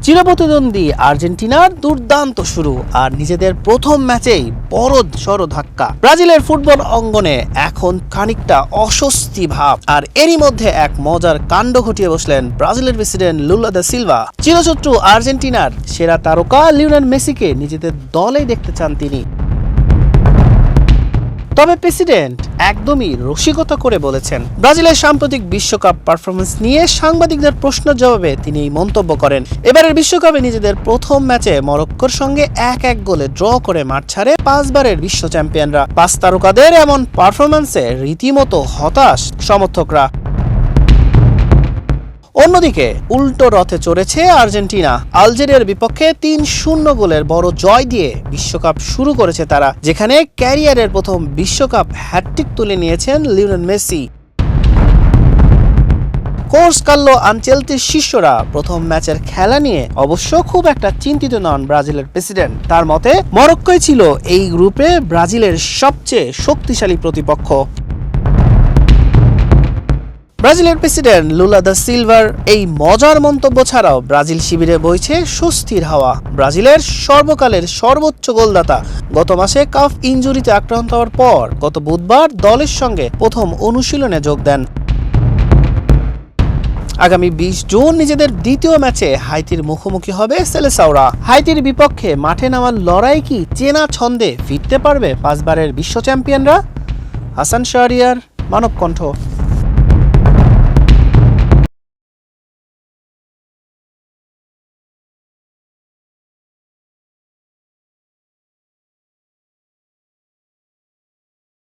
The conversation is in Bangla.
চিরপ্রতিদ্বন্দ্বী আর্জেন্টিনার দুর্দান্ত শুরু আর নিজেদের প্রথম ম্যাচেই বড় সড় ধাক্কা। ব্রাজিলের ফুটবল অঙ্গনে এখন খানিকটা অস্বস্তি ভাব, আর এরই মধ্যে এক মজার কাণ্ড ঘটিয়ে বসলেন ব্রাজিলের প্রেসিডেন্ট লুলা দা সিলভা। চিরশত্রু আর্জেন্টিনার সেরা তারকা লিওনেল মেসিকে নিজেদের দলেই দেখতে চান তিনি। তবে প্রেসিডেন্ট একদমই রসিকতা করে বলেছেন। ব্রাজিলের সাম্প্রতিক বিশ্বকাপ পারফরমেন্স নিয়ে সাংবাদিকদের প্রশ্নের জবাবে তিনি এই মন্তব্য করেন। এবারের বিশ্বকাপে নিজেদের প্রথম ম্যাচে মরক্কোর সঙ্গে 1-1 গোলে ড্র করে মাঠ ছাড়ে 5 বারের বিশ্ব চ্যাম্পিয়নরা। 5 তারকাদের এমন পারফরমেন্সে রীতিমতো হতাশ সমর্থকরা। অন্যদিকে উল্টো রথে চড়েছে আর্জেন্টিনা। আলজেরিয়ার বিপক্ষে 3-0 গোলের বড় জয় দিয়ে বিশ্বকাপ শুরু করেছে তারা, যেখানে ক্যারিয়ারের প্রথম বিশ্বকাপ হ্যাটট্রিক তুলে নিয়েছেন লিওনেল মেসি। কোর্স কার্লো আনচেলত্তির শিষ্যরা প্রথম ম্যাচের খেলা নিয়ে অবশ্য খুব একটা চিন্তিত নন ব্রাজিলের প্রেসিডেন্ট। তার মতে মরক্কোই ছিল এই গ্রুপে ব্রাজিলের সবচেয়ে শক্তিশালী প্রতিপক্ষ। ব্রাজিলের প্রেসিডেন্ট লুলা দা সিলভার এই মজার মন্তব্য ছাড়াও ব্রাজিল শিবিরে বইছে স্বস্তির হাওয়া। ব্রাজিলের সর্বকালের সর্বোচ্চ গোলদাতা গত মাসে কাফ ইনজুরিতে আক্রান্ত হওয়ার পর গত বুধবার দলের সঙ্গে প্রথম অনুশীলনে যোগ দেন। আগামী 20 জুন নিজেদের দ্বিতীয় ম্যাচে হাইতির মুখোমুখি হবে সেলেসাওরা। হাইতির বিপক্ষে মাঠে নামার লড়াই কি চেনা ছন্দে ফিরতে পারবে 5 বারের বিশ্ব চ্যাম্পিয়নরা? হাসান শাহরিয়ার, মানব কণ্ঠ।